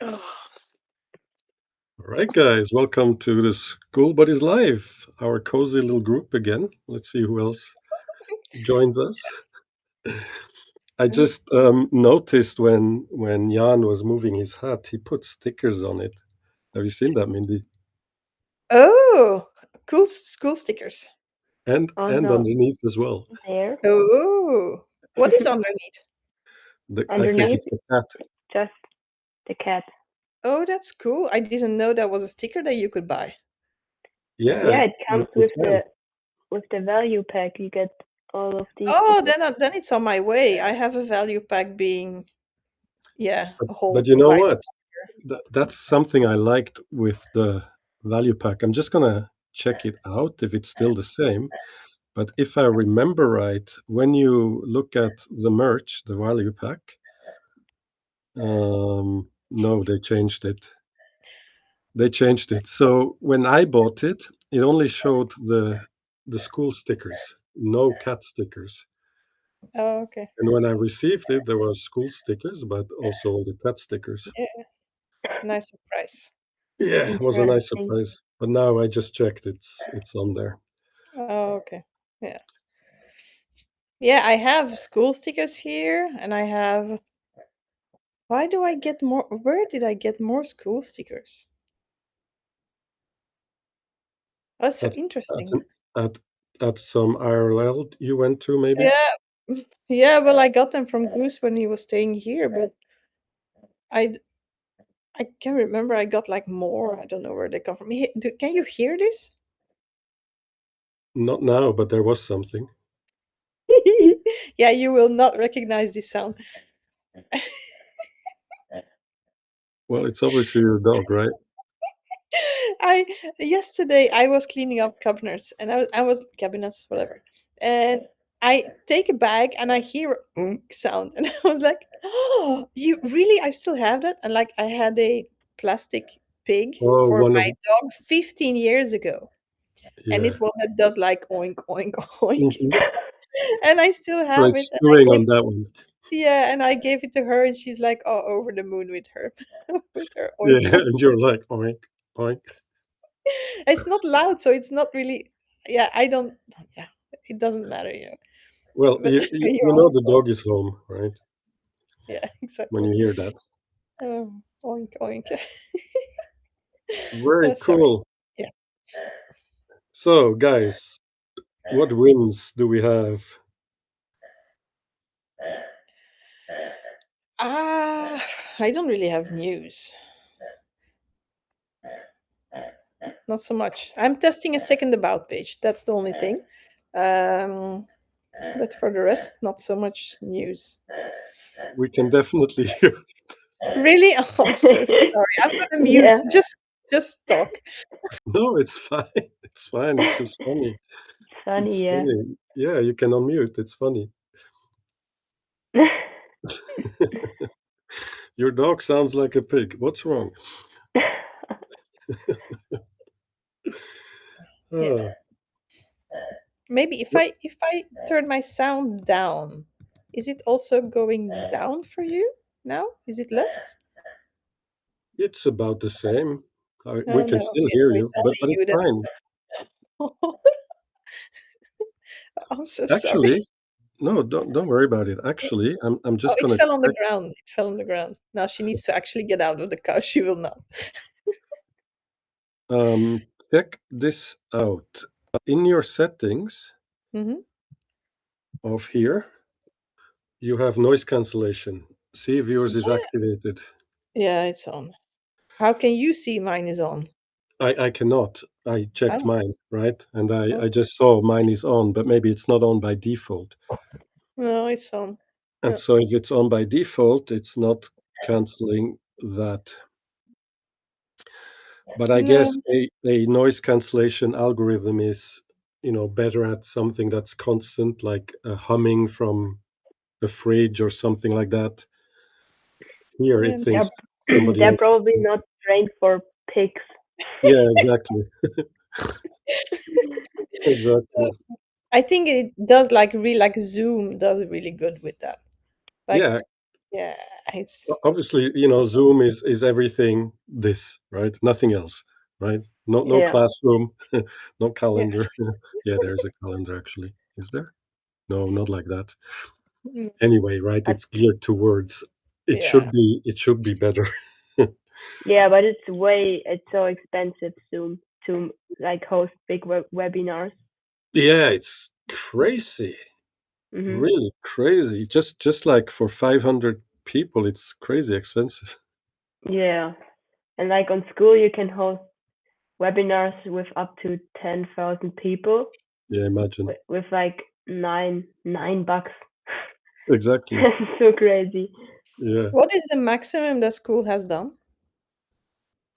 Oh, All right, guys, welcome to the School Buddies Live, our cozy little group again. Let's see who else joins us. I just noticed when Jan was moving his hat, he put stickers on it. Have you seen that, Mindy? oh, cool school stickers. Oh And no, underneath as well. there. Oh, what is underneath? I think Underneath, it's the cat. just the cat. Oh, that's cool. I didn't know that was a sticker that you could buy. Yeah, Yeah, it comes you with can. the value pack. You get all of these Oh, stickers. then it's on my way. I have a value pack being, yeah, a But whole you know white. what? That's something I liked with the value pack. I'm just gonna check it out if it's still the same. But if I remember right, when you look at the merch, the value pack, no, they changed it. They changed it. So when I bought it, it only showed the school stickers, no cat stickers. Oh, okay. And when I received it, there was school stickers, but also all the cat stickers. Yeah, nice surprise. Yeah, it was a nice Interesting. surprise. But now I just checked, it's on there. Oh, okay. Yeah. Yeah, I have school stickers here, and I have. Why do I get more? Where did I get more school stickers? That's so At at interesting. an, at at some IRL you went to, maybe? Yeah, yeah. Well, I got them from Goose when he was staying here, but I I can't remember. I got like more. I don't know where they come from. Can you hear this? Not now, but there was something. Yeah, you will not recognize this sound. Well, it's obviously your dog, right? I Yesterday I was cleaning up cabinets, and I was cabinets, whatever, and I take a bag and I hear a sound, and I was like, "Oh, you really? I still have that." And like I had a plastic pig Oh, for one of my dog 15 years ago, and yeah. it's one that does like oink oink oink, Mhm. and I still So have it. it's And I chewing gave on that one. Yeah, and I gave it to her, and she's like, "Oh, over the moon with her, with her oink Yeah, oink." and you're like, oink, oink. It's not loud, so it's not really. Yeah, I don't. Yeah, it doesn't matter. Well, But you you know oink the oink. dog is home, right? Yeah, When exactly. you hear that. Oink oink. Very Sorry. cool. Yeah. So, guys, what wins do we have? Ah, I don't really have news. Not so much. I'm testing a second about page. That's the only thing. Um, but for the rest, not so much news. We can definitely hear. Really? Oh, I'm so sorry. I'm gonna mute. Yeah, Just talk. No, it's fine. It's fine. It's just funny. it's It's funny. Yeah. funny. Yeah, you can unmute. It's funny. Your dog sounds like a pig. What's wrong? Yeah. Uh, Maybe if I turn my sound down, is it also going down for you now? Is it less? it's about the same. We Oh can no, still okay, hear so you, it's only but it's you that's. fine. I'm so sorry. Actually, no, don't worry about it. Actually, I'm Oh, just it gonna fell on the check. ground. It fell on the ground. Now she needs to actually get out of the car. She will not. Check this out. In your settings Hmm. of here, you have noise cancellation. See if yours is Yeah, activated. yeah, it's on. How can you see mine is on? I cannot. I checked Oh, mine, right? And oh. I just saw mine is on, but maybe it's not on by default. No, it's on. And Yeah. so if it's on by default, it's not canceling that. But I No. guess a noise cancellation algorithm is, better at something that's constant, like a humming from a fridge or something like that. Here Yeah. it They're thinks somebody they're else. probably not trained for pigs. Yeah, exactly. Exactly. I think it does like Zoom does really good with that. Like Yeah, Yeah, it's Obviously, Zoom is everything this, right? Nothing else, right? No Yeah. classroom, no yeah. calendar. Yeah, there's a calendar actually. Is there? No, not like that. Mm, Anyway, right? But It's geared towards yeah. it should be better. yeah, but it's so expensive to like host big webinars. Yeah, it's crazy. Mhm. Really crazy. Just like for 500 people, it's crazy expensive. Yeah. And like on Skool you can host webinars with up to 10,000 people Yeah, imagine. with like nine bucks. Exactly. That's so crazy. Yeah. What is the maximum that school has done?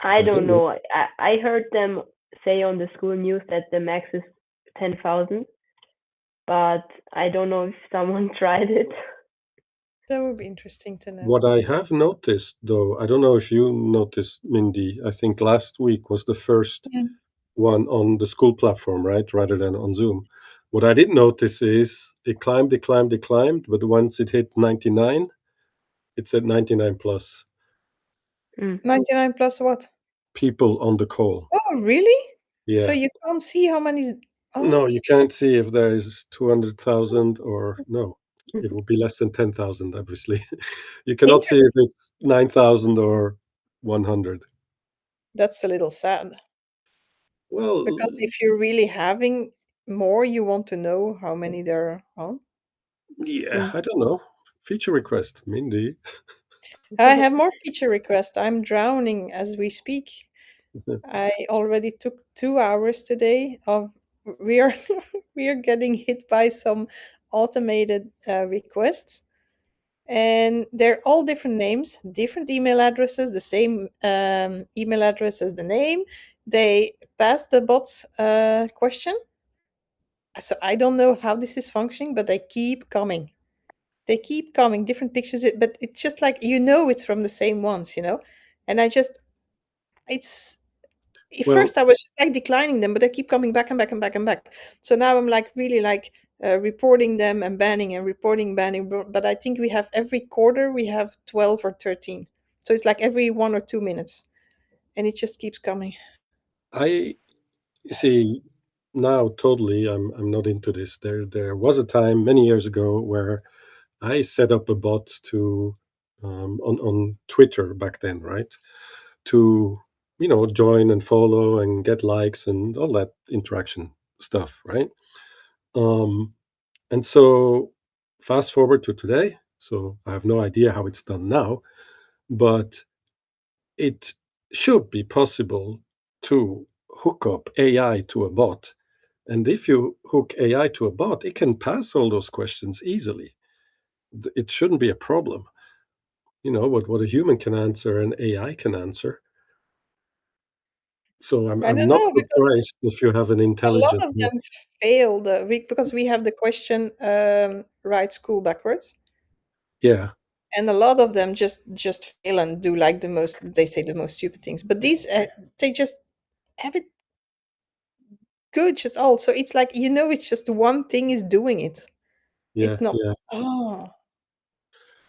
I I don't don't know. know. I heard them say on the school news that the max is 10,000, but I don't know if someone tried it. That would be interesting to know. What I have noticed, though, I don't know if you noticed, Mindy, I think last week was the first Yeah. one on the school platform, right? Rather than on Zoom. What I did notice is it climbed, but once it hit 99, it said 99 plus Mm. 99 plus what? people on the call. Oh, really? So Yeah. you can't see how many. No, Oh, you can't see if there is 200,000 or no. It will be less than 10,000, obviously. You cannot see if interesting. it's 9,000 or 100. That's a little sad Well, because if you're really having more, you want to know how many there are on. yeah, Mm. I don't know. Feature request, Mindy. I have more feature requests. I'm drowning as we speak. I already took 2 hours today of we are we are getting hit by some automated requests, and they're all different names, different email addresses, the same email address as the name. They pass the bots question, so I don't know how this is functioning, but they keep coming. They keep coming, different pictures, but it's just like it's from the same ones, and I just it's at Well, first I was just like declining them, but they keep coming back and back and back and back. So now I'm like really like reporting them and banning and reporting, banning. But I think we have every quarter we have 12 or 13. So it's like every 1 or 2 minutes, and it just keeps coming. I see now totally I'm not into this. There was a time many years ago where I set up a bot to on Twitter back then, right? To join and follow and get likes and all that interaction stuff, right? Um, and so fast forward to today. So I have no idea how it's done now, but it should be possible to hook up AI to a bot. And if you hook AI to a bot, it can pass all those questions easily. It shouldn't be a problem. What a human can answer, an AI can answer. So I'm I I'm don't not know because surprised if you have an a lot intelligent of bot. them failed because we have the question write school backwards, Yeah, and a lot of them just fail and do like the most, they say the most stupid things. But these they just have it good, just all. So it's like it's just one thing is doing it. yeah, It's not. yeah. Oh,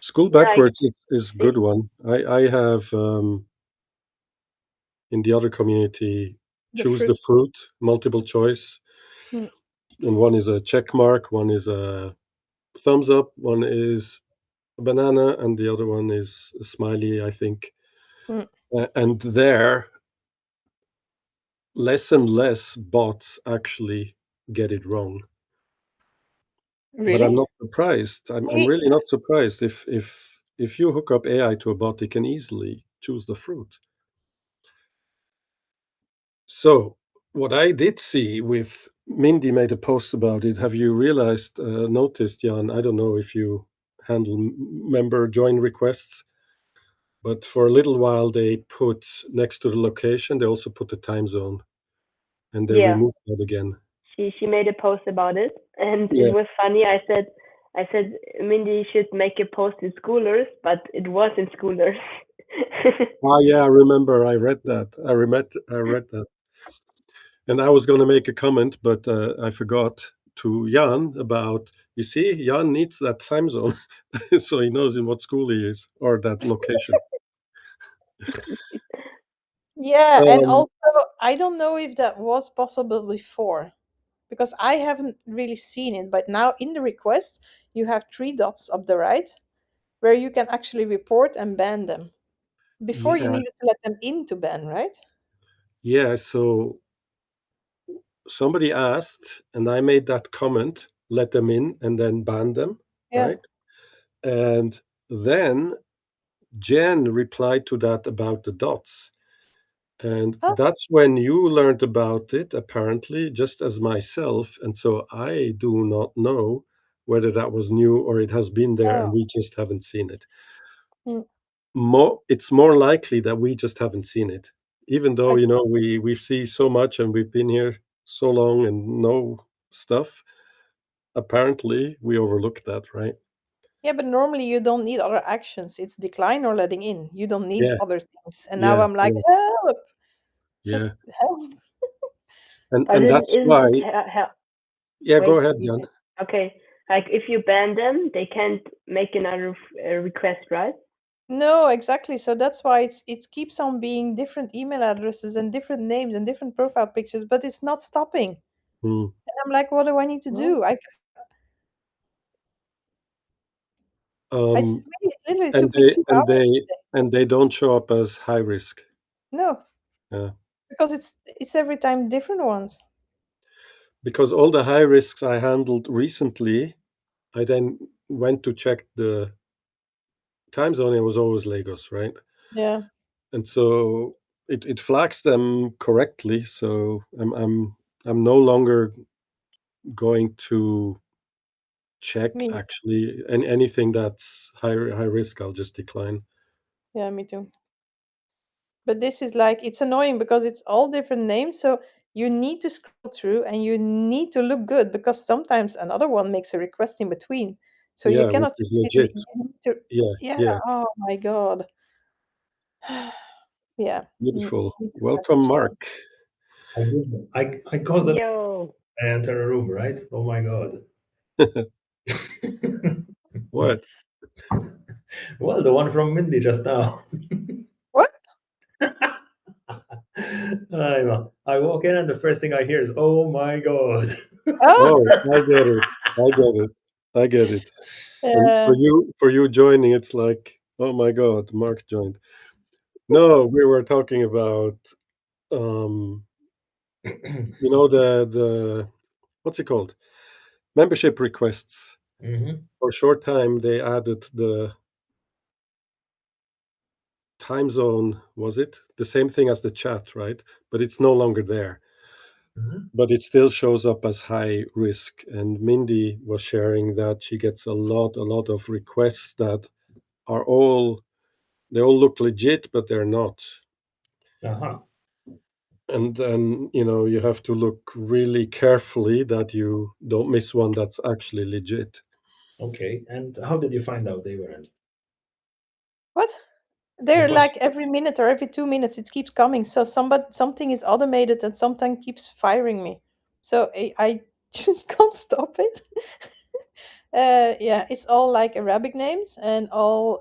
School Yeah, backwards is a it, good one. I have in the other community the choose the fruit. fruit, multiple choice, Mm, and one is a check mark, one is a thumbs up, one is a banana, and the other one is a smiley, I think. mm. And there, less and less bots actually get it wrong. But I'm Really? not surprised. I'm Hey, really not surprised if you hook up AI to a bot, it can easily choose the fruit. So what I did see with Mindy made a post about it. Have you realized, noticed, Jan? I don't know if you handle member join requests, but for a little while they put next to the location, they also put the time zone, and they yeah. removed that again. She made a post about it, and it Yeah. was funny. I said Mindy should make a post in Schoolers, but it was in Schoolers. Ah, yeah, I remember. I read that. I read that, and I was going to make a comment, but I forgot. to Jan about, you see, Jan needs that time zone, so he knows in what school he is or that location. Yeah, and Um, also I don't know if that was possible before because I haven't really seen it, but now in the request you have three dots up the right where you can actually report and ban them. Before you yeah, needed to let them in to ban, right? yeah. So somebody asked, and I made that comment, let them in, and then ban them, Yeah. right? And then Jen replied to that about the dots. And Oh, that's when you learned about it, apparently, just as myself. And so I do not know whether that was new or it has been there and oh. we just haven't seen it. Mm. It's more likely that we just haven't seen it, even though, I, we see so much and we've been here so long and know stuff. Apparently, we overlooked that, right? yeah, but normally you don't need other actions. It's decline or letting in. You don't need Yeah, other things. And now yeah, I'm like, yeah, help, just yeah. help. But And that's isn't why, it yeah, go wait, ahead, you Jan. can, okay. Like if you ban them, they can't make another request, right? No, exactly. So that's why it keeps on being different email addresses and different names and different profile pictures, but it's not stopping. Hmm. And I'm like, what do I need to What? do? It's Um, really, it literally and took me they 2 hours today. and they don't show up as high risk. No, Yeah. because it's every time different ones. Because all the high risks I handled recently, I then went to check the time zone. It was always Lagos, right? Yeah, And so it flags them correctly. So I'm no longer going to check me. actually, and anything that's high risk, I'll just decline. Yeah, me too. But this is like it's annoying because it's all different names, so you need to scroll through and you need to look good because sometimes another one makes a request in between. So you Yeah, which cannot is just legit. you need to Yeah, yeah, yeah. oh my god. Yeah, Beautiful. need to find some Welcome, stuff. Mark. I caused that Yo. I enter a room, right? Oh my god. What? Well, the one from Mindy just now. What? I walk in and the first thing I hear is, "Oh my god." Oh, Oh, I get it. I get it. I get it. And uh, for you joining, it's like, oh my God, Mark joined. No, we were talking about um, the what's it called? Membership requests. Mhm. For a short time, they added the time zone. Was it the same thing as the chat, right? But it's no longer there. Mhm. But it still shows up as high risk. And Mindy was sharing that she gets a lot of requests that are all they all look legit, but they're not. Uh-huh. And then, you have to look really carefully that you don't miss one that's actually legit. Okay. And how did you find out they weren't? what? The They're like question. every minute or every 2 minutes it keeps coming. So something is automated and something keeps firing me. So I just can't stop it. Yeah, it's all like Arabic names and all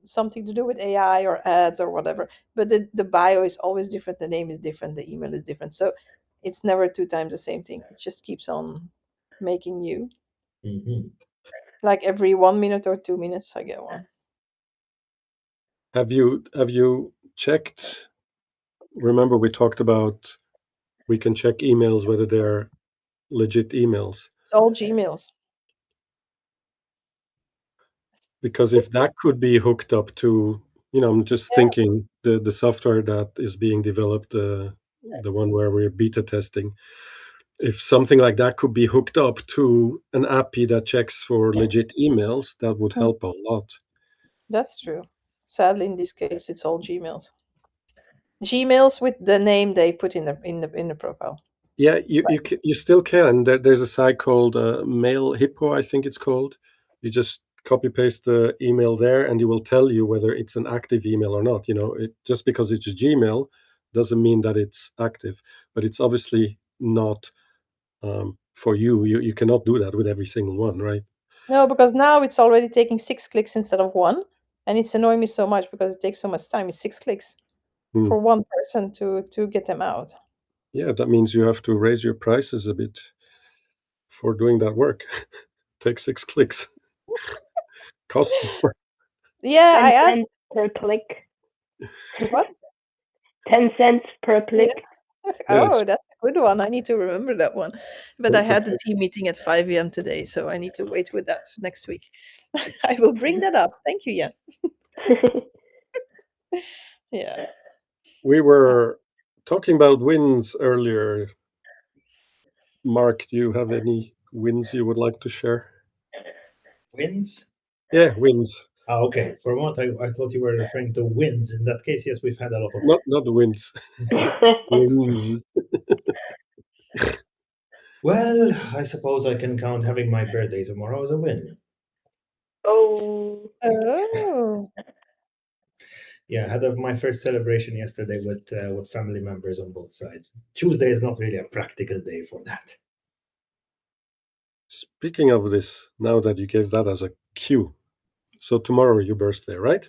something to do with AI or ads or whatever. But the bio is always different. The name is different. The email is different. So it's never two times the same thing. It just keeps on making you. Mhm. Like every 1 minute or 2 minutes, I get one. Have you checked? Remember we talked about we can check emails whether they're legit emails. It's all Gmails. Because if that could be hooked up to, I'm just Yeah. thinking the software that is being developed, the one where we're beta testing, if something like that could be hooked up to an API that checks for legit emails, that would Mm, help a lot. that's true. Sadly, in this case, it's all Gmails. Gmails with the name they put in the profile. Yeah, you still can. There's a site called Mail Hippo, I think it's called. You just copy paste the email there, and it will tell you whether it's an active email or not. Just because it's a Gmail doesn't mean that it's active, but it's obviously not for you. You cannot do that with every single one, right? No, because now it's already taking 6 clicks instead of 1, and it's annoying me so much because it takes so much time. It's 6 clicks Hmm. for one person to get them out. Yeah, that means you have to raise your prices a bit for doing that work. Take 6 clicks. Costs more. Yeah, 10 I asked. cents per click. What? 10 cents per click. Yeah, Oh, it's that's a good one. I need to remember that one. But I had the perfect. team meeting at 5 a.m. today, so I need to wait with that next week. I will bring that up. Thank you, Jan. Yeah. We were talking about wins earlier. Mark, do you have any wins you would like to share? Wins? Yeah, wins. Okay. For a moment, I thought you were referring to wins. In that case, yes, we've had a lot of Not the wins. Wins. Well, I suppose I can count having my birthday tomorrow as a win. Oh. Oh. Yeah, I had my first celebration yesterday with family members on both sides. Tuesday is not really a practical day for that. Speaking of this, now that you gave that as a cue, so tomorrow your birthday, right?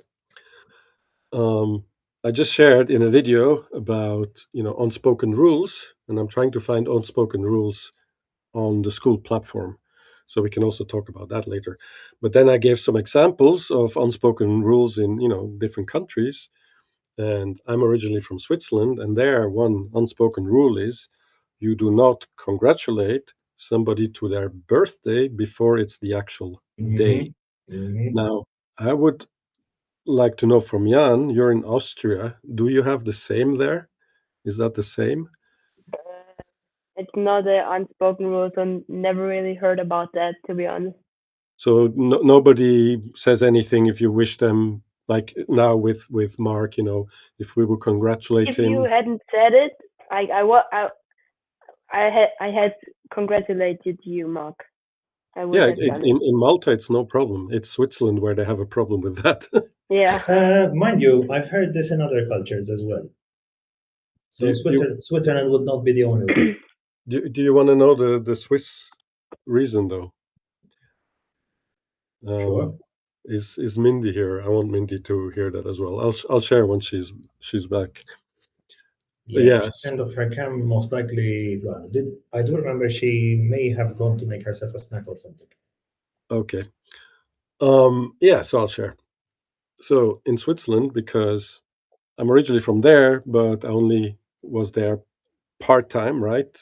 I just shared in a video about unspoken rules, and I'm trying to find unspoken rules on the Skool platform, so we can also talk about that later. But then I gave some examples of unspoken rules in different countries, and I'm originally from Switzerland, and there one unspoken rule is you do not congratulate somebody to their birthday before it's the actual day. Now, I would like to know from Jan, you're in Austria. Do you have the same there? Is that the same? It's not an unspoken rule, so never really heard about that, to be honest. So nobody says anything if you wish them, like now with Mark, if we would congratulate If him. you hadn't said it, I had congratulated you, Mark. I would Yeah, have done it. in Malta it's no problem. It's Switzerland where they have a problem with that. Yeah. Mind you, I've heard this in other cultures as well. So Switzerland would not be the only one. Do you want to know the Swiss reason though? Sure. Is Mindy here? I want Mindy to hear that as well. I'll share when she's back. Yes. And of her cam most likely I do remember she may have gone to make herself a snack or something. Okay. Yeah, so I'll share. So in Switzerland, because I'm originally from there, but I only was there part-time, right?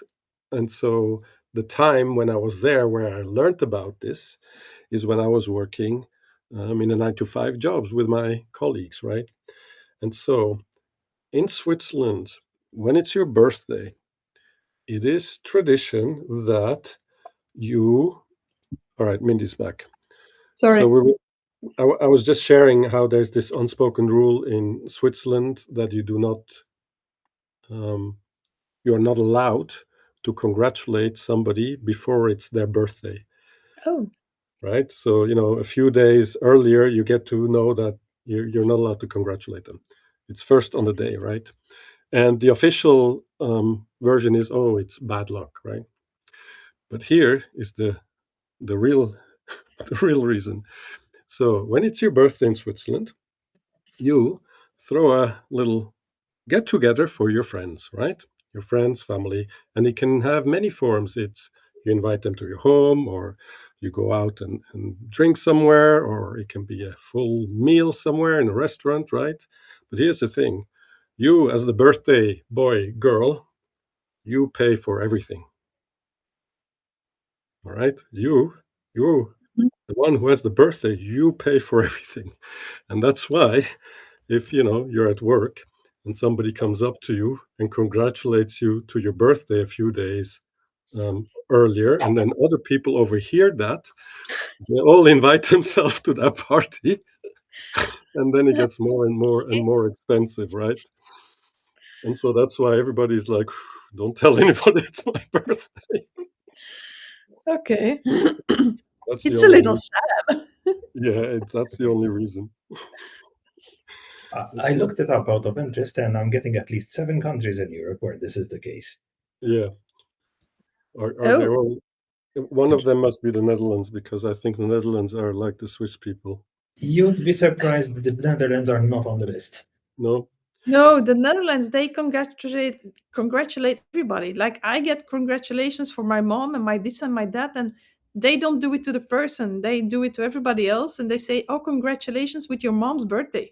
And so the time when I was there where I learned about this is when I was working in a 9-to-5 jobs with my colleagues, right? And so in Switzerland, when it's your birthday, it is tradition that you... All right, Mindy's back. Sorry. So I was just sharing how there's this unspoken rule in Switzerland that you do not... you are not allowed to congratulate somebody before it's their birthday. Oh. Right? So, a few days earlier, you get to know that you're not allowed to congratulate them. It's first on the day, right? And the official version is, oh, it's bad luck, right? But here is the real the real reason. So when it's your birthday in Switzerland, you throw a little get together for your friends, right? Your friends, family, and it can have many forms. It's you invite them to your home, or you go out and drink somewhere, or it can be a full meal somewhere in a restaurant, right? But here's the thing. You, as the birthday boy, girl, you pay for everything. All right? You, the one who has the birthday, you pay for everything. And that's why if you're at work and somebody comes up to you and congratulates you to your birthday a few days earlier, and then other people overhear that, they all invite themselves to that party, and then it gets more and more and more expensive, right? And so that's why everybody's like, don't tell anybody it's my birthday. Okay. That's It's a little sad. Yeah, that's the only reason. I looked it up out of interest, and I'm getting at least 7 countries in Europe where this is the case. Yeah. Are they all One of them must be the Netherlands, because I think the Netherlands are like the Swiss people. You'd be surprised the Netherlands are not on the list. No? No, the Netherlands, they congratulate everybody. Like, I get congratulations for my mom and my this and my that, and they don't do it to the person. They do it to everybody else, and they say, "Oh, congratulations with your mom's birthday."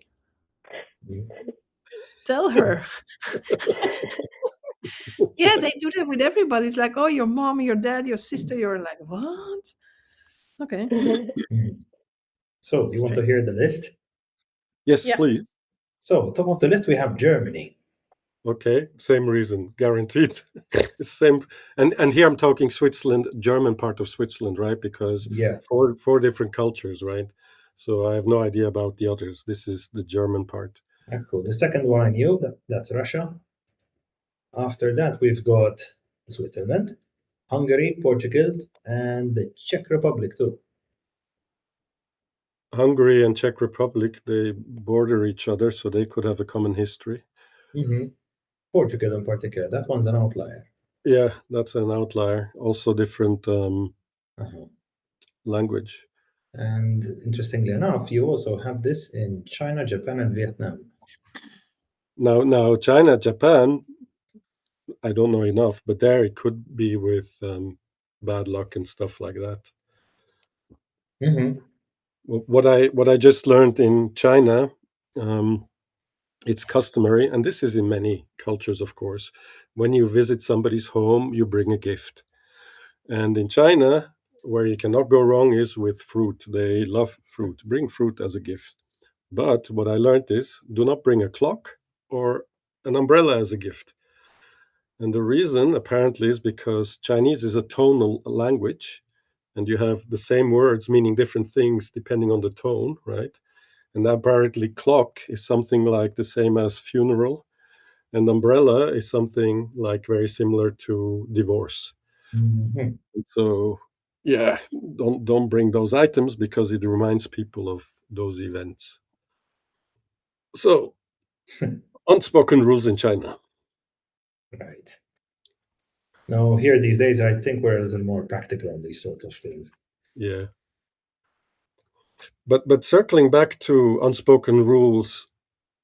Tell her. Yeah, they do that with everybody. It's like, "Oh, your mom, your dad, your sister." You're like, "What?" Okay. So, do you want to hear the list? Yes, Yeah. please. So, top of the list, we have Germany. Okay, same reason, guaranteed. Same, and here I'm talking Switzerland, German part of Switzerland, right? Because Yeah. four different cultures, right? So I have no idea about the others. This is the German part. Cool. The second one I knew, that's Russia. After that, we've got Switzerland, Hungary, Portugal, and the Czech Republic too. Hungary and Czech Republic, they border each other, so they could have a common history. Portugal in particular, that one's an outlier. Yeah, that's an outlier. Also different language. And interestingly enough, you also have this in China, Japan, and Vietnam. Now, China, Japan, I don't know enough, but there it could be with bad luck and stuff like that. What I just learned in China, it's customary, and this is in many cultures, of course, when you visit somebody's home, you bring a gift. And in China, where you cannot go wrong is with fruit. They love fruit. Bring fruit as a gift. But what I learned is, do not bring a clock or an umbrella as a gift. And the reason apparently is because Chinese is a tonal language, and you have the same words meaning different things depending on the tone, right? And apparently clock is something like the same as funeral, and umbrella is something like very similar to divorce. So yeah, don't bring those items because it reminds people of those events. So unspoken rules in China. Right. Now, here these days, I think we're a little more practical on these sort of things. Yeah. But circling back to unspoken rules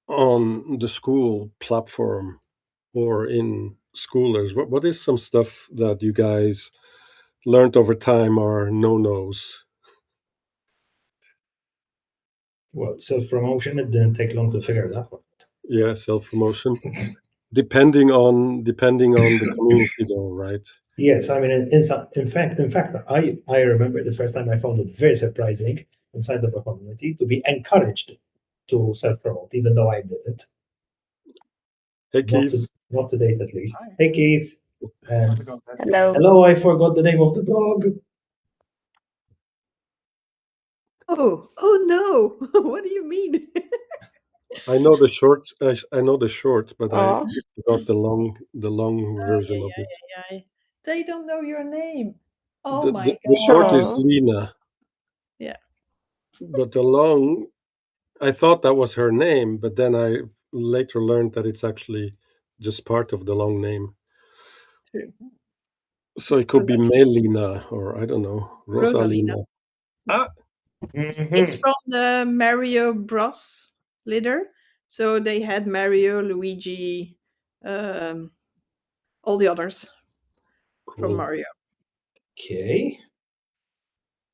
on the school platform or in schoolers, what is some stuff that you guys learned over time are no-nos? Well, self-promotion, it didn't take long to figure that one out. Yeah, self-promotion. depending on the community though, right? Yes, I mean, in fact, I remember the first time I found it very surprising inside of a community to be encouraged to self-promote, even though I didn't. Hey, Keith. Not to date, at least. Hey, Keith. Hello. Hello, I forgot the name of the dog. Oh no! What do you mean? I know the short. I know the short, but Aw. I forgot the long version of it. They don't know your name. Oh The, my the, god! the short is Aw. Lena. Yeah. But the long, I thought that was her name, but then I later learned that it's actually just part of the long name. True. So it could be Melina or I don't know, Rosalina. It's from the Mario Bros. Litter. So they had Mario, Luigi, all the others from Cool. Mario. Okay.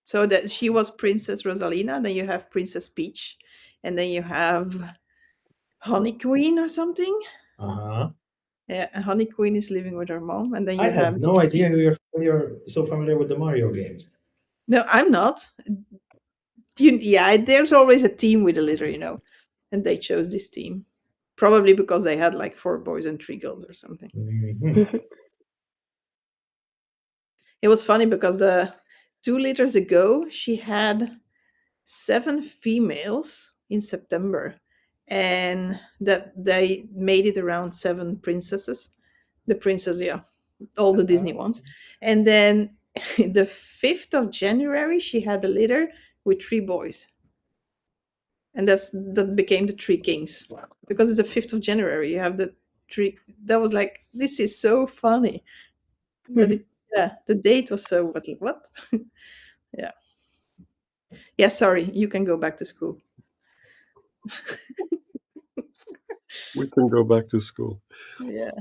So that she was Princess Rosalina, then you have Princess Peach, and then you have Honey Queen or something. Uh-huh. Yeah, and Honey Queen is living with her mom, and then you I have had no idea you're so familiar with the Mario games. No, I'm not. There's always a team with a litter, and they chose this team. Probably because they had like 4 boys and 3 girls or something. It was funny because 2 litters ago, she had 7 females in September, and that they made it around 7 princesses. The princess, yeah, all the Disney ones. And then the 5th of January, she had a litter with 3 boys. And that became the 3 kings. Because it's the 5th of January, you have the 3. That was like, this is so funny. That Yeah, the date was so what? Yeah. Yeah, sorry, you can go back to school. We can go back to school. Yeah.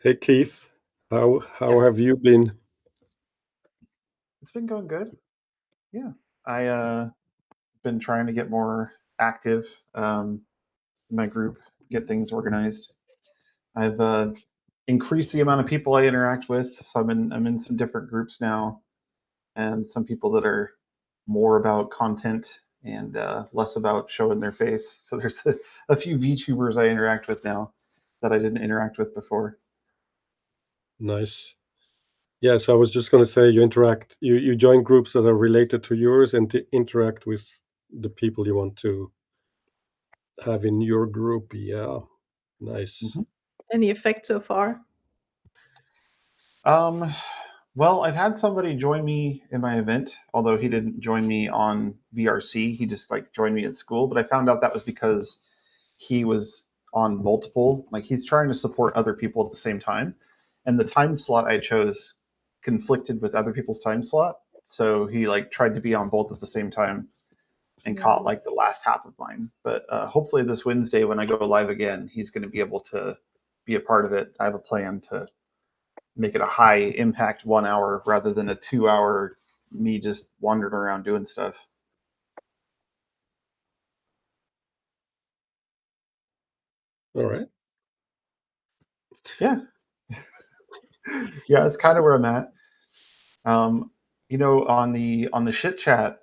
Hey Keith, how Yes. have you been? It's been going good. Yeah. I been trying to get more active in my group, get things organized. I've increased the amount of people I interact with, so I'm in some different groups now, and some people that are more about content and less about showing their face. So there's a few VTubers I interact with now that I didn't interact with before. Nice. Yeah, so I was just going to say you join groups that are related to yours and to interact with the people you want to have in your group. Yeah, nice. Mm-hmm. Any effect so far? Well, I've had somebody join me in my event, although he didn't join me on VRC. He just like joined me at school, but I found out that was because he was on multiple, like he's trying to support other people at the same time. And the time slot I chose conflicted with other people's time slot. So he like tried to be on both at the same time and caught like the last half of mine. But hopefully this Wednesday when I go live again, he's going to be able to be a part of it. I have a plan to make it a high impact 1 hour rather than a 2 hour me just wandering around doing stuff. All right. Yeah. Yeah, that's kind of where I'm at. You know, on the shit chat,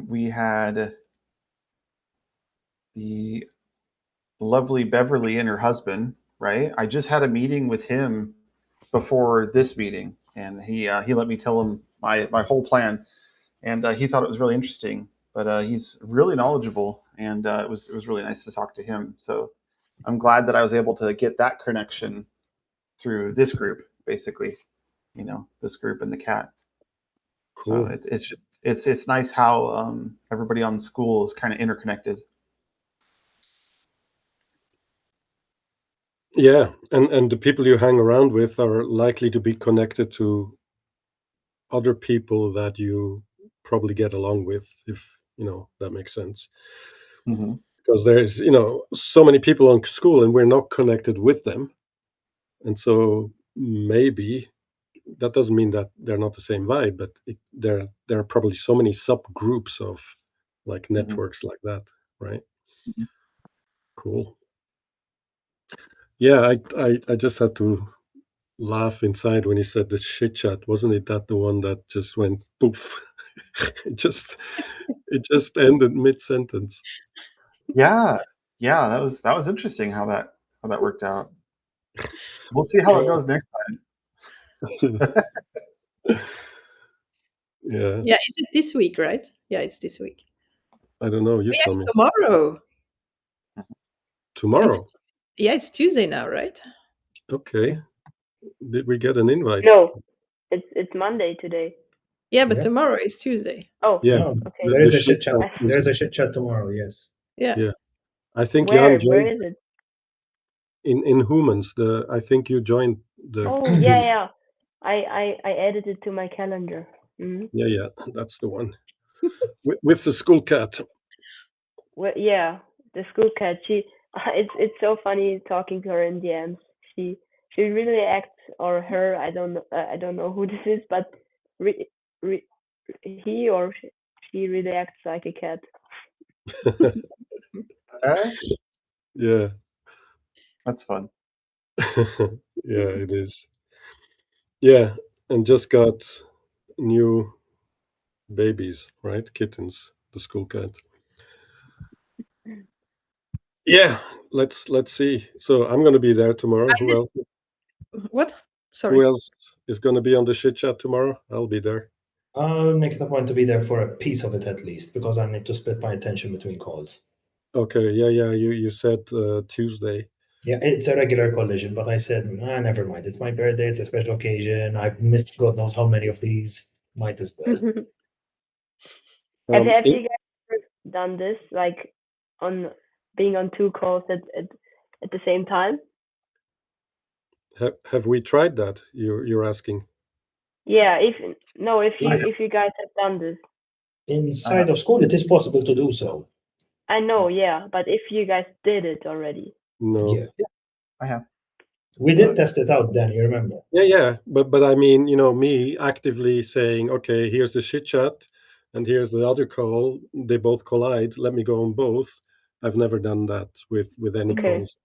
we had the lovely Beverly and her husband, right? I just had a meeting with him before this meeting, and he let me tell him my whole plan, and he thought it was really interesting. But he's really knowledgeable, and it was really nice to talk to him. So I'm glad that I was able to get that connection through this group, basically. You know, this group and the cat. Cool. So it's just it's nice how everybody on Skool is kind of interconnected. Yeah, and the people you hang around with are likely to be connected to other people that you probably get along with, if that makes sense. Mm-hmm. Because there's so many people on Skool and we're not connected with them, and so maybe that doesn't mean that they're not the same vibe, but there are probably so many subgroups of like networks like that, right? Mm-hmm. Cool. Yeah, I just had to laugh inside when he said the shit chat. Wasn't it that the one that just went poof? it just ended mid sentence. Yeah, that was interesting how that worked out. We'll see how it goes next time. Yeah. Yeah, is it this week, right? Yeah, it's this week. I don't know. You tell Yes, me. tomorrow. Tomorrow. It's Tuesday now, right? Okay. Did we get an invite? No, it's Monday today. Yeah, but Yeah. tomorrow is Tuesday. Oh, Yeah. No, okay. there's a shit chat. is- There's a shit chat tomorrow. Yes. Yeah. Yeah. I think Where Jan where joined is it? in Humans. I think you joined the. Oh yeah. I added it to my calendar. Mm-hmm. Yeah, that's the one. with the school cat. Well, yeah, the school cat. It's so funny talking to her in DMs. She really acts, or her. I don't know who this is, but he or she really acts like a cat. Yeah. That's fun. Yeah, it is. Yeah, and just got new babies, right? Kittens, the school cat. Yeah, let's see. So I'm going to be there tomorrow. Who else? What? Sorry. Who else is going to be on the shit chat tomorrow? I'll be there. I'll make it a point to be there for a piece of it at least, because I need to split my attention between calls. Okay. Yeah. You said Tuesday. Yeah, it's a regular collision, but I said, never mind. It's my birthday. It's a special occasion. I've missed God knows how many of these. Might as well. Have you guys ever done this, like on being on two calls at the same time? Have we tried that? You're asking? Yeah, if Yes. you guys have done this. Inside of school, it is possible to do so. I know, yeah, but if you guys did it already. No. Yeah. I have. We did test it out then, you remember? Yeah. But I mean, me actively saying, okay, here's the chit chat, and here's the other call. They both collide. Let me go on both. I've never done that with any Okay. calls.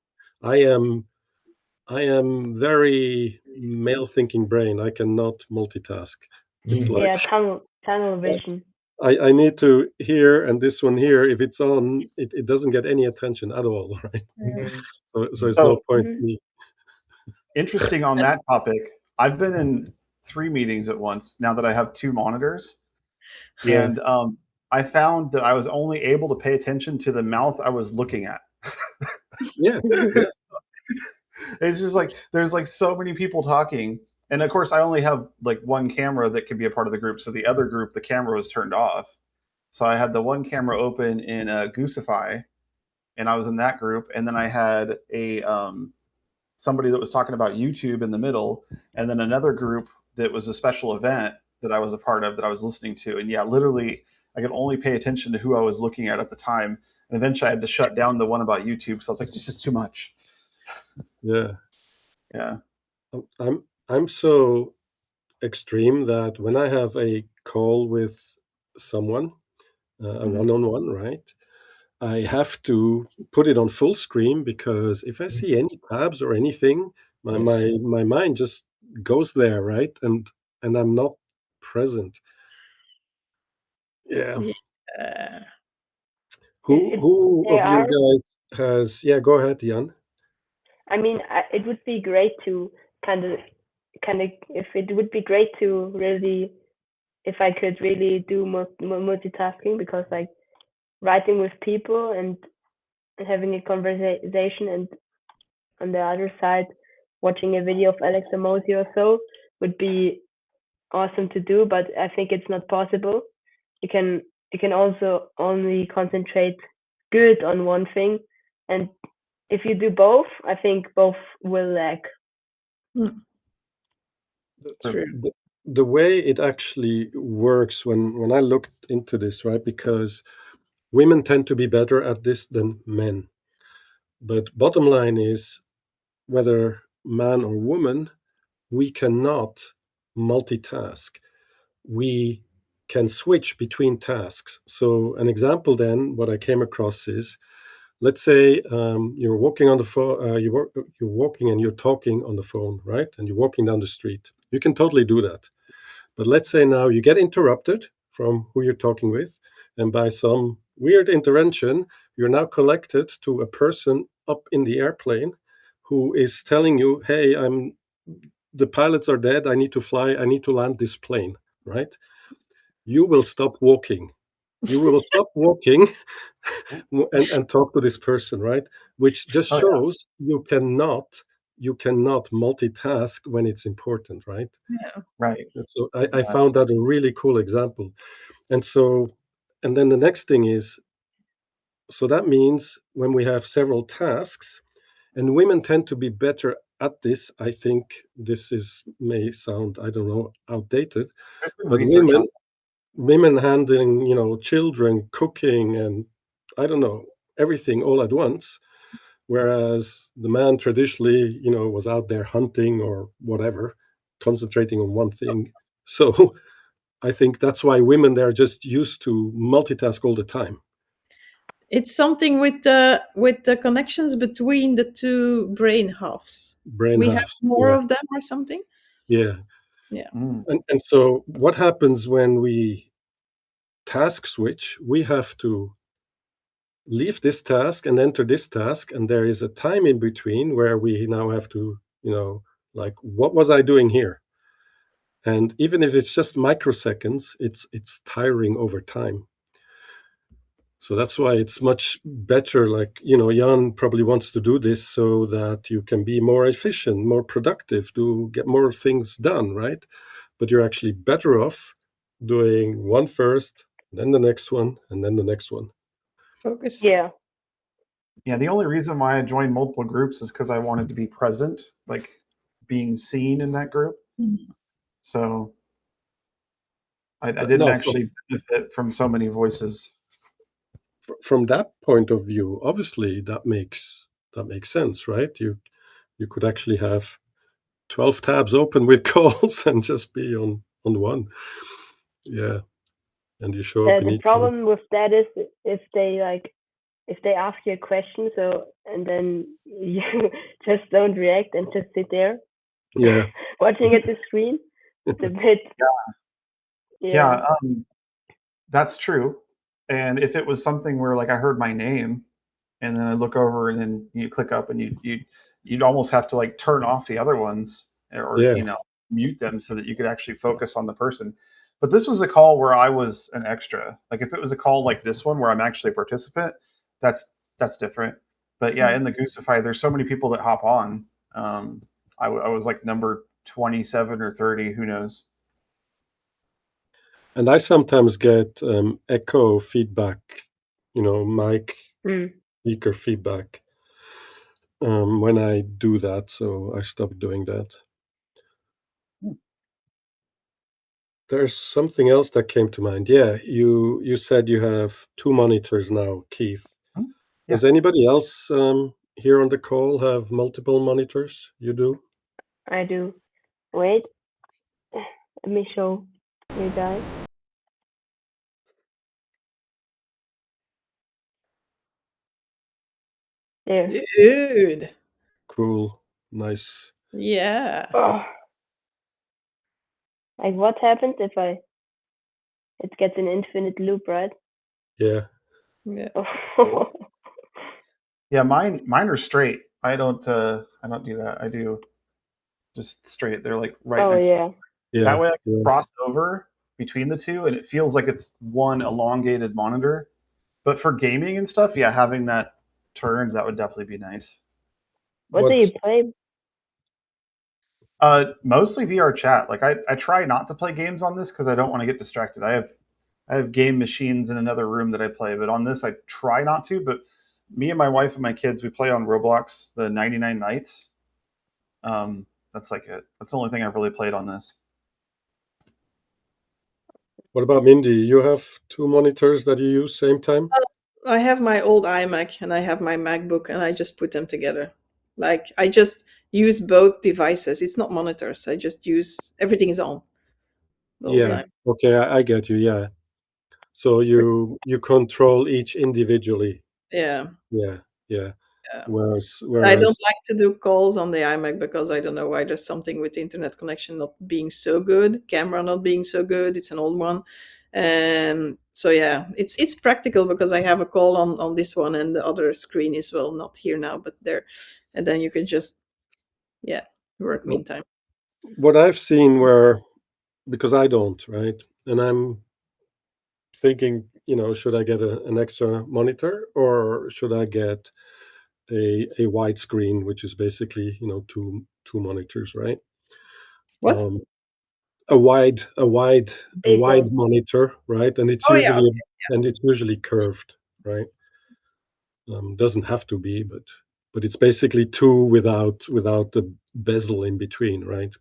I am very male thinking brain. I cannot multitask. It's like Yeah, tunnel vision. I need to hear, and this one here, if it's on, it doesn't get any attention at all, right? So it's no point me. Interesting on that topic. I've been in 3 meetings at once now that I have 2 monitors, Yeah. and I found that I was only able to pay attention to the mouth I was looking at. Yeah. It's just like there's like so many people talking, and of course I only have like one camera that could be a part of the group. So the other group, the camera was turned off. So I had the one camera open in Goosify, and I was in that group, and then I had a somebody that was talking about YouTube in the middle, and then another group that was a special event that I was a part of that I was listening to. And yeah, literally I could only pay attention to who I was looking at the time. And eventually I had to shut down the one about YouTube. So I was like, this is too much. Yeah. Yeah. I'm so extreme that when I have a call with someone, a one-on-one, right? I have to put it on full screen, because if I see any tabs or anything, my mind just goes there, right? And I'm not present. Yeah. Who of you guys has? Yeah, go ahead, Jan. I mean, it would be great to kind of, if it would be great to really, if I could really do multitasking, because like writing with people and having a conversation, and on the other side watching a video of Alex Emosi or so would be awesome to do, but I think it's not possible. You can also only concentrate good on one thing, and if you do both, I think both will lag. That's true. The way it actually works, when I looked into this, right, because women tend to be better at this than men. But bottom line is, whether man or woman, we cannot multitask. We can switch between tasks. So an example then, what I came across is, let's say you're walking on the phone, you're walking and you're talking on the phone, right? And you're walking down the street. You can totally do that. But let's say now you get interrupted from who you're talking with, and by some weird intervention, you're now connected to a person up in the airplane who is telling you, hey, the pilots are dead, I need to fly, I need to land this plane, right? You will stop walking. You will stop walking and talk to this person, right? Which just shows you cannot multitask when it's important, right? Yeah. Right. And so I found that a really cool example. And then the next thing is, so that means when we have several tasks, and women tend to be better at this, I think this may sound, I don't know, outdated, but women handling, children, cooking, and I don't know, everything all at once, whereas the man traditionally, was out there hunting or whatever, concentrating on one thing. So I think that's why women, they're just used to multitask all the time. It's something with the connections between the two brain halves. We have more of them or something. Yeah. Yeah. And so what happens when we task switch? We have to leave this task and enter this task, and there is a time in between where we now have to, like, what was I doing here? And even if it's just microseconds, it's tiring over time. So that's why it's much better, like, Jan probably wants to do this so that you can be more efficient, more productive, to get more things done, right? But you're actually better off doing one first, then the next one, and then the next one. Focus. Yeah. Yeah, the only reason why I joined multiple groups is because I wanted to be present. Like, being seen in that group. So I didn't No, actually benefit from so many voices. from that point of view, obviously that makes sense, right? You could actually have 12 tabs open with calls and just be on one. Yeah, and you show up in The each one. problem with that is if they ask you a question, and then you just don't react and just sit there Yeah, watching at the screen. It's a bit Yeah, that's true. And if it was something where like I heard my name and then I look over and then you click up and you'd almost have to like turn off the other ones or yeah, mute them so that you could actually focus on the person. But this was a call where I was an extra. Like if it was a call like this one where I'm actually a participant, that's different. But yeah, in the Goosify, there's so many people that hop on. I was like number 27 or 30, who knows? and I sometimes get echo feedback, mic speaker feedback when I do that, so I stopped doing that. There's something else that came to mind. Yeah, you said you have 2 monitors now, Keith. Yeah. Does anybody else here on the call have multiple monitors? You do? I do. Wait, let me show you guys. There. Dude. Cool. Nice. Yeah. Oh. Like what happens if it gets an infinite loop, right? Yeah. Yeah. Yeah, mine are straight. I don't do that. I do just straight. They're like right next. yeah. Yeah. That way I can yeah. cross over between the two and it feels like it's one elongated monitor. But for gaming and stuff, yeah, having that turned, that would definitely be nice. What do you play? Mostly VR chat. Like I try not to play games on this because I don't want to get distracted. I have game machines in another room that I play, but on this I try not to. But me and my wife and my kids, we play on Roblox, the 99 Nights. That's like it. That's the only thing I've really played on this. What about Mindy? You have 2 monitors that you use same time? I have my old iMac and I have my MacBook, and I just put them together. Like I just use both devices. It's not monitors. I just use everything is on the whole Yeah. time. Okay, I get you. Yeah. So you control each individually. Yeah. Yeah. Yeah. Whereas I don't like to do calls on the iMac because I don't know why there's something with the internet connection not being so good, camera not being so good. It's an old one. And so yeah, it's practical because I have a call on this one and the other screen is not here now, but there. And then you can just work meantime. what I've seen because I don't, right? And I'm thinking, should I get an extra monitor or should I get a widescreen, which is basically, two monitors, right? What? A wide Detail. monitor, right? And it's Oh yeah. usually Okay. and it's usually curved, right? Doesn't have to be, but it's basically two without the bezel in between, right?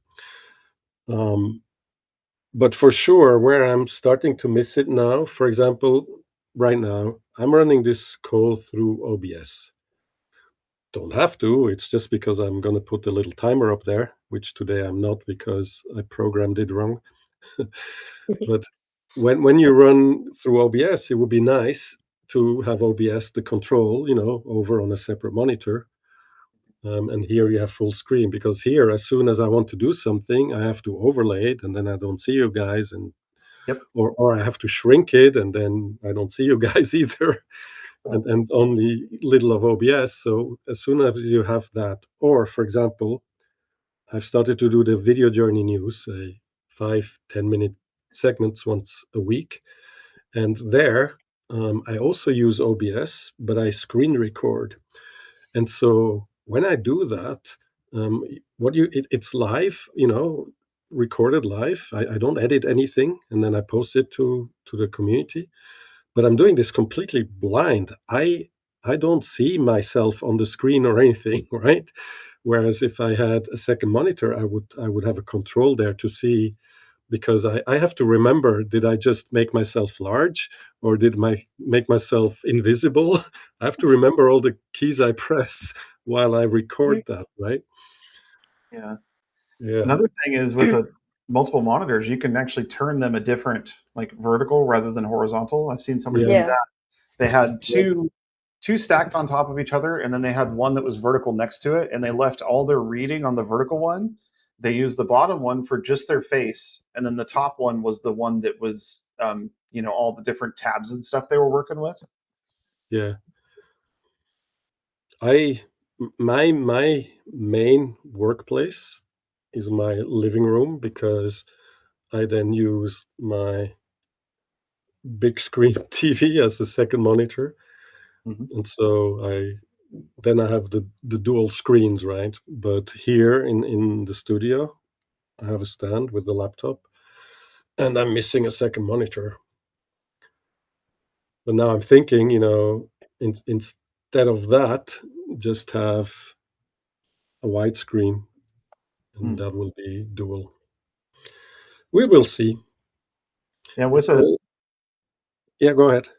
But for sure, where I'm starting to miss it now, for example, right now, I'm running this call through OBS. Don't have to. It's just because I'm going to put a little timer up there, which today I'm not because I programmed it wrong. But when you run through OBS, it would be nice to have OBS, the control, over on a separate monitor. And here you have full screen, because here, as soon as I want to do something, I have to overlay it, and then I don't see you guys, and Yep. or I have to shrink it, and then I don't see you guys either, and only little of OBS. So as soon as you have that, or for example, I've started to do the video journey news, 5-10 minute segments once a week, and there I also use OBS, but I screen record. And so when I do that, it's live, recorded live. I don't edit anything, and then I post it to the community. But I'm doing this completely blind. I don't see myself on the screen or anything, right? Whereas if I had a second monitor, I would have a control there to see, because I have to remember, did I just make myself large, or did I make myself invisible? I have to remember all the keys I press while I record that, right? Yeah. Yeah. Another thing is with the multiple monitors, you can actually turn them a different, like vertical rather than horizontal. I've seen somebody do Yeah. that. They had two stacked on top of each other, and then they had one that was vertical next to it, and they left all their reading on the vertical one. They used the bottom one for just their face, and then the top one was the one that was, all the different tabs and stuff they were working with. Yeah. My main workplace is my living room, because I then use my big screen TV as the second monitor. Mhm. And so I have the dual screens, right? But here in the studio, I have a stand with the laptop, and I'm missing a second monitor. But now I'm thinking, instead of that, just have a widescreen, and that will be dual. We will see. Yeah, with It's all. Yeah, go ahead.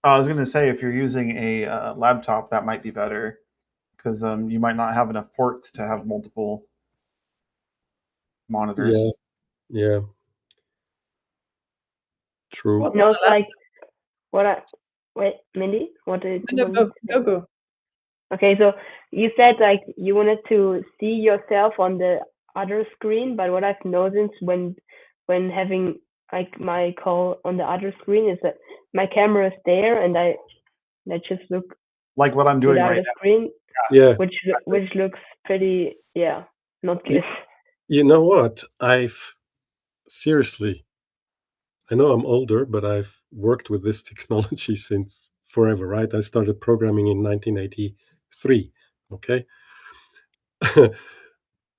I was going to say, if you're using a laptop, that might be better, because you might not have enough ports to have multiple monitors. Yeah. True. What? No, it's like wait, Mindy, what did you No, want go, to say? go. Okay, so you said like you wanted to see yourself on the other screen, but what I've noticed when having like my call on the other screen is that my camera is there and I just look Like what I'm to the doing right other now. screen, Yeah. which looks pretty not good. You know what? Seriously, I know I'm older, but I've worked with this technology since forever, right? I started programming in 1983. Okay.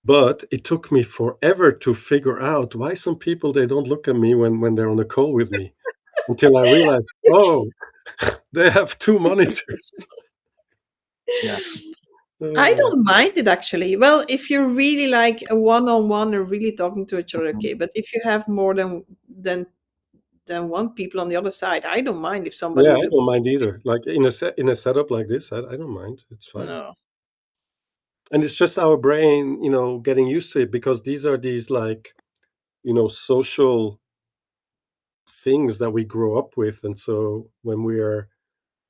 But it took me forever to figure out why some people, they don't look at me when they're on a call with me, until I realized, oh, they have two monitors. Yeah. I don't mind it actually. Well, if you're really like a one-on-one or really talking to each other, okay. But if you have more than one people on the other side, I don't mind if Yeah, somebody's I looking. don't mind either. Like in a setup like this, I don't mind. It's fine. No. And it's just our brain, getting used to it, because these are like, social things that we grow up with. And so when we are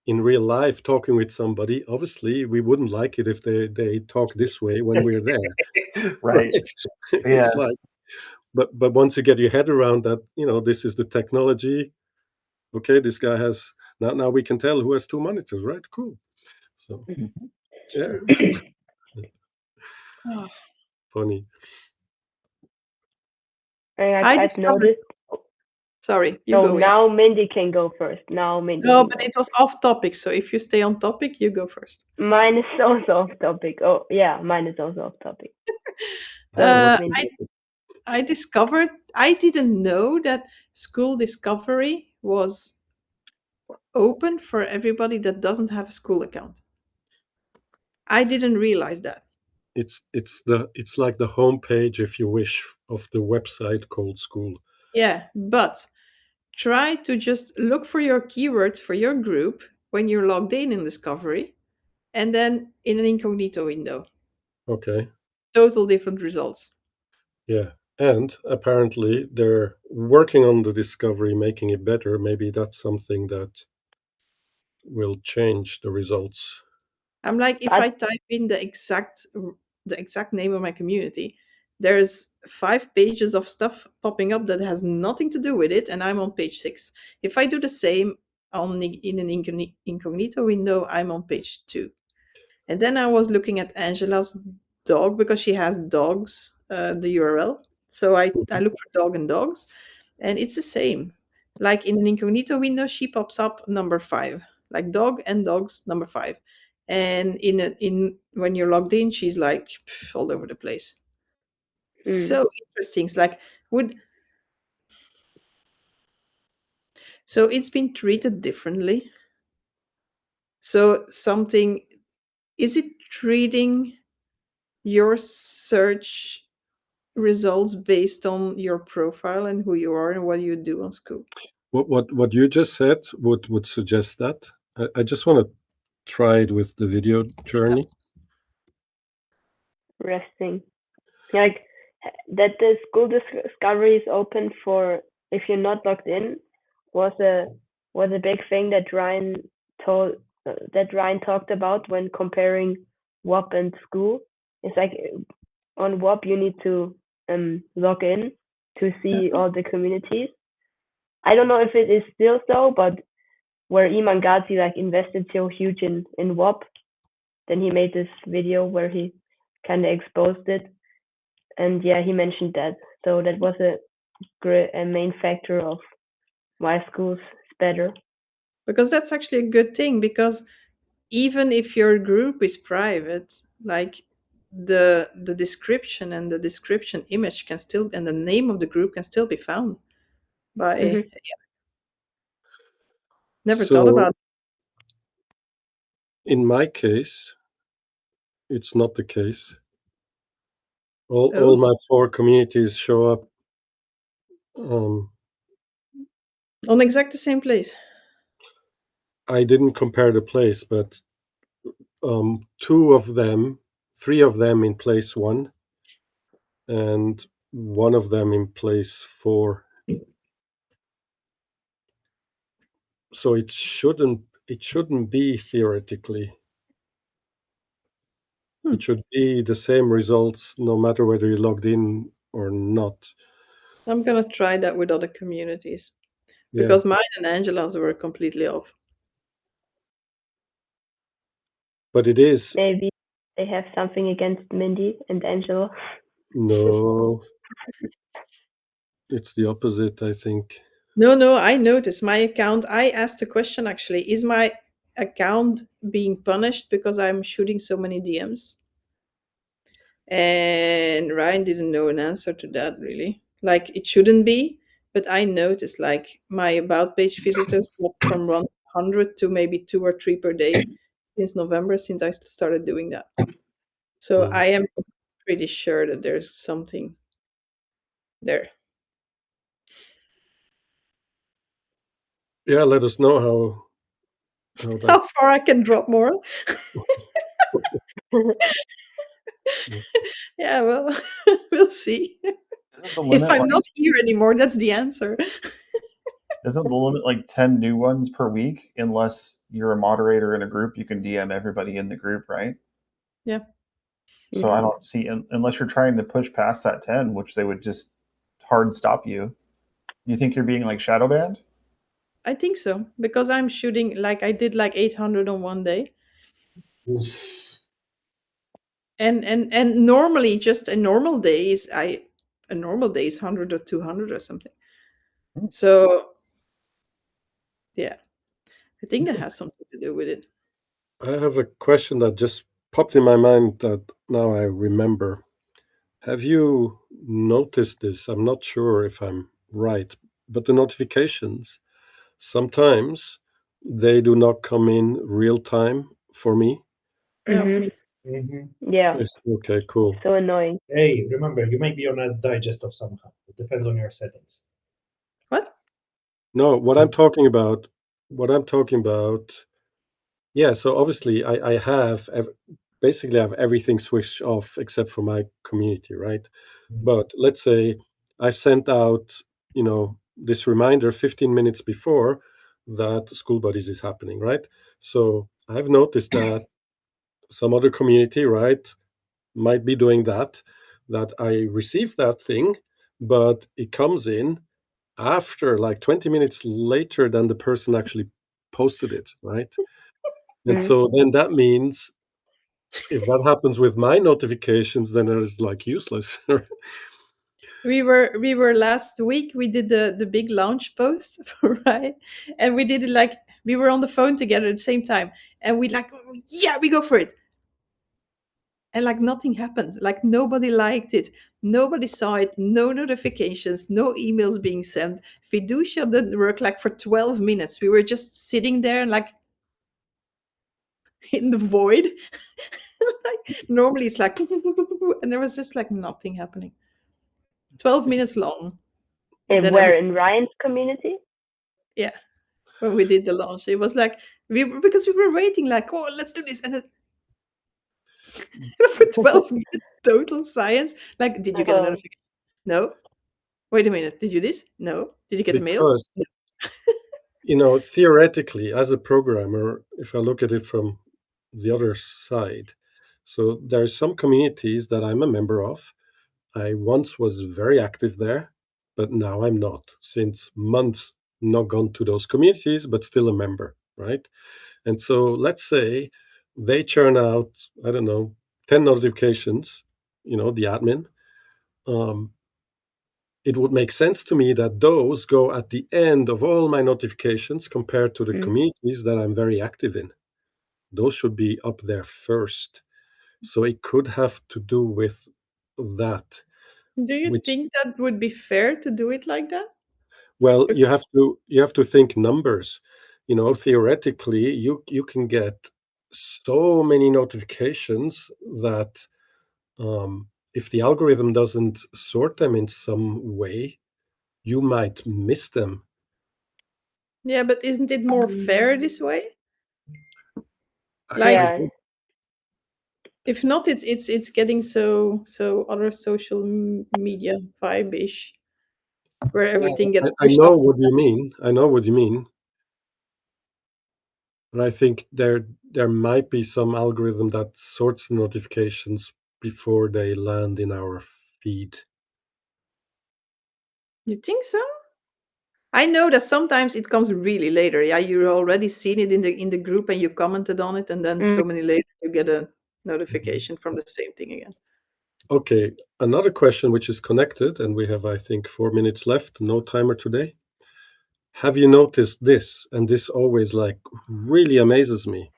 in real life talking with somebody, obviously we wouldn't like it if they talk this way when we're there. Right. It's Yeah. like, but once you get your head around that, this is the technology. Okay, this guy has, now we can tell who has two monitors, right? Cool. So yeah, Oh, funny. And I I've discovered. noticed. Sorry, you So go. Yeah. now Mindy can go first. Now Mindy No, can but go. it was off topic. So if you stay on topic, you go first. Mine is also off topic. Oh yeah, mine is also off topic. Yeah, I discovered. I didn't know that school discovery was open for everybody that doesn't have a school account. I didn't realize that. it's like the homepage, if you wish, of the website called Skool. Yeah, but try to just look for your keywords for your group when you're logged in Discovery, and then in an incognito window. Okay. Total different results. Yeah. And apparently they're working on the discovery, making it better. Maybe that's something that will change the results. I'm like, if I type in the exact name of my community, there's 5 pages of stuff popping up that has nothing to do with it, and I'm on page 6. If I do the same in an incognito window, I'm on page 2. And then I was looking at Angela's dog because she has dogs, the URL. So I look for dog and dogs, and it's the same. Like in an incognito window, she pops up number 5, like dog and dogs number 5. And in when you're logged in, she's like all over the place. So interesting. It's like so it's been treated differently. So something, is it treating your search results based on your profile and who you are and what you do on school. What you just said would suggest that. I just want to try it with the video journey. Resting. Like that the school discovery is open for if you're not logged in was a big thing that Ryan talked about when comparing WAP and Skool. It's like on WAP you need to log in to see all the communities. I don't know if it is still so, but where Iman Ghazi like invested so huge in WAP, then he made this video where he kind of exposed it, and yeah, he mentioned that. So that was a main factor of why Skool's better. Because that's actually a good thing, because even if your group is private, like the description and the description image can still, and the name of the group can still be found by never thought So about it. in my case, it's not the case. All Oh. my 4 communities show up On exact the same place. I didn't compare the place, but 2 of them, 3 of them in place 1, and 1 of them in place 4. So it shouldn't be theoretically. It should be the same results no matter whether you logged in or not. I'm gonna try that with other communities, Yeah. because mine and Angela's were completely off. But it is. Maybe they have something against Mindy and Angela. No. It's the opposite, I think. No, I noticed my account. I asked the question actually, is my account being punished because I'm shooting so many DMs? And Ryan didn't know an answer to that, really. Like, it shouldn't be, but I noticed like my about page visitors dropped from 100 to maybe 2 or 3 per day since November, since I started doing that. So I am pretty sure that there's something there. Yeah, let us know how How far I can drop more. Yeah, well, we'll see. Isn't the If limit I'm like, not here anymore, that's the answer. isn't the limit like 10 new ones per week? Unless you're a moderator in a group, you can DM everybody in the group, right? Yeah. So I don't see, unless you're trying to push past that 10, which they would just hard stop you. You think you're being like shadow banned? I think so, because I'm shooting like I did like 800 on one day. And normally just a normal day is 100 or 200 or something. So yeah, I think that has something to do with it. I have a question that just popped in my mind that now I remember. Have you noticed this? I'm not sure if I'm right, but the notifications, sometimes they do not come in real time for me. No, Yeah. Yes, okay, cool. So annoying. Hey, remember, you might be on a digest of some kind. It depends on your settings. What? No, what I'm talking about, yeah, so obviously I have basically I have everything switched off except for my community, right? But let's say I've sent out, this reminder 15 minutes before that Skool Buddies is happening, right? So I've noticed that some other community, right, might be doing that I receive that thing, but it comes in after like 20 minutes later than the person actually posted it, right? And so then that means if that happens with my notifications, then it is like useless. We were last week, we did the big launch post, right? And we did it like we were on the phone together at the same time, and we like, yeah, we go for it. And like nothing happened, like nobody liked it, nobody saw it, no notifications, no emails being sent. Fiducia didn't work like for 12 minutes. We were just sitting there like in the void. Like, Normally it's like, and there was just like nothing happening. 12 minutes long. And then Where in Ryan's community? yeah, when we did the launch, it was like because we were waiting, like, oh, let's do this, and then for 12 minutes, total silence. Like, did you get a notification? No. Wait a minute. Did you this? No. Did you get a mail? Because, you know, theoretically, as a programmer, if I look at it from the other side, so there are some communities that I'm a member of. I once was very active there, but now I'm not. Since months, not gone to those communities, but still a member, right? And so let's say they churn out, I don't know, 10 notifications, you know, the admin. It would make sense to me that those go at the end of all my notifications compared to the communities that I'm very active in. Those should be up there first. So it could have to do with that. Do you think that would be fair to do it like that? Well, you have to think numbers. You know, theoretically, you can get so many notifications that if the algorithm doesn't sort them in some way, you might miss them. Yeah, but isn't it more fair this way? Yeah. If not, it's getting so other social media vibe-ish, where everything gets I pushed know up. what you mean. I know what you mean. But I think there might be some algorithm that sorts the notifications before they land in our feed. You think so? I know that sometimes it comes really later. Yeah, you already seen it in the group and you commented on it, and then so many later you get a notification from the same thing again. Okay, another question which is connected, and we have, I think, 4 minutes left, no timer today. Have you noticed this? And this always like really amazes me.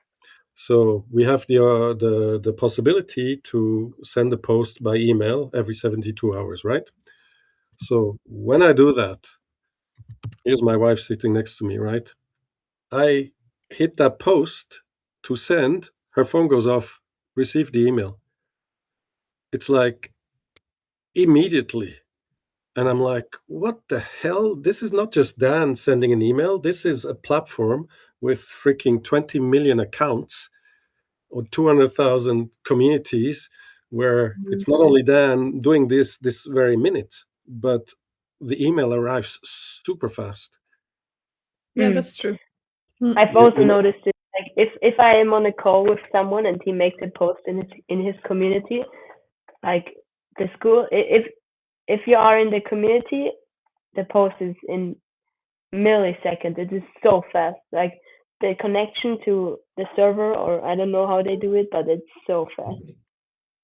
So we have the possibility to send a post by email every 72 hours, right? So when I do that, here's my wife sitting next to me, right? I hit that post to send, her phone goes off, receive the email. It's like immediately. And I'm like, what the hell? This is not just Dan sending an email. This is a platform with freaking 20 million accounts or 200,000 communities where it's not only Dan doing this very minute, but the email arrives super fast. Yeah, that's true. I've also noticed it. Like if I am on a call with someone and he makes a post in his community, like the school, if you are in the community, the post is in milliseconds. It is so fast. Like the connection to the server, or I don't know how they do it, but it's so fast.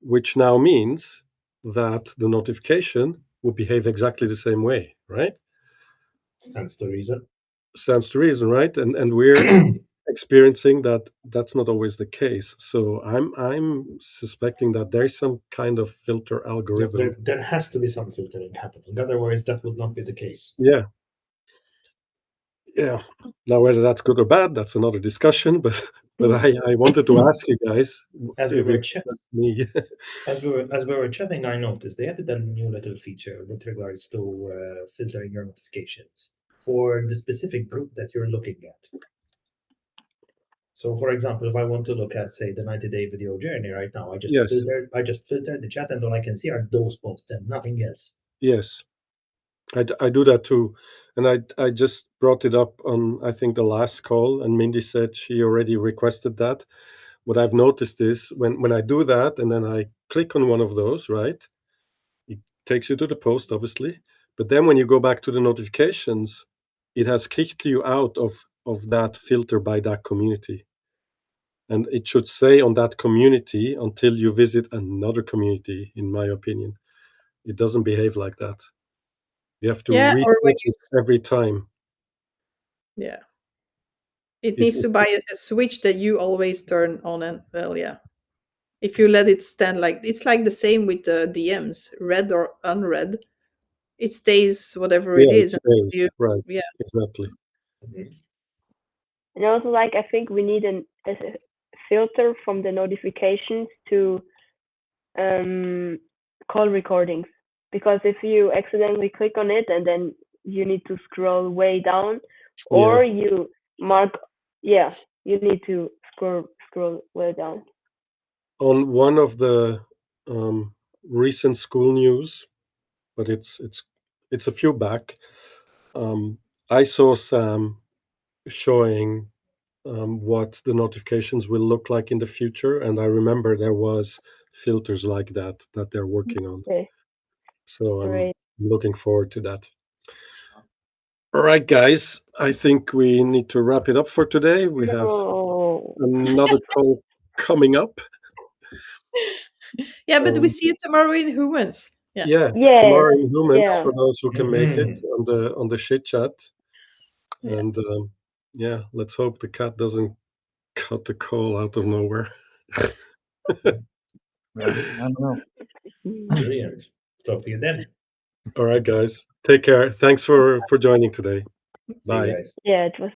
Which now means that the notification will behave exactly the same way, right? Stands to reason. Stands to reason, right? And we're experiencing that that's not always the case. So I'm suspecting that there's some kind of filter algorithm. There has to be some filtering happening. Otherwise, that would not be the case. Yeah. Yeah. Now, whether that's good or bad, that's another discussion. But I wanted to ask you guys As we if were it's just me. as we were chatting, I noticed they added a new little feature with regards to filtering your notifications for the specific group that you're looking at. So, for example, if I want to look at, say, the 90-day video journey right now, I just Yes. filter the chat, and all I can see are those posts and nothing else. Yes. I do that too. And I just brought it up on, I think, the last call, and Mindy said she already requested that. What I've noticed is when I do that and then I click on one of those, right, it takes you to the post, obviously. But then when you go back to the notifications, it has kicked you out of that filter by that community. And it should stay on that community until you visit another community, in my opinion. It doesn't behave like that. You have to Yeah, or when reset it every time. yeah, it needs to buy a switch that you always turn on, and well, yeah, if you let it stand, like it's like the same with the DMs, read or unread, it stays whatever it Yeah, it is. stays. Right. Yeah, Exactly. And also, like I think we need a filter from the notifications to call recordings, because if you accidentally click on it and then you need to scroll way down, or you mark, you need to scroll way down. On one of the recent school news, but it's a few back, I saw Sam showing what the notifications will look like in the future, and I remember there was filters like that they're working on. Okay. So I'm Great. looking forward to that. All right, guys, I think we need to wrap it up for today. We have No. another call coming up. Yeah, but we see you tomorrow in Humans. Yeah. Yeah, Yes, tomorrow in Humans yeah. for those who can make it Mhm. on the shit chat. Yeah. And let's hope the cat doesn't cut the call out of nowhere. I don't know. Brilliant. Talk to you then. All right, guys, take care. Thanks for joining today. See you Bye. guys. Yeah, it was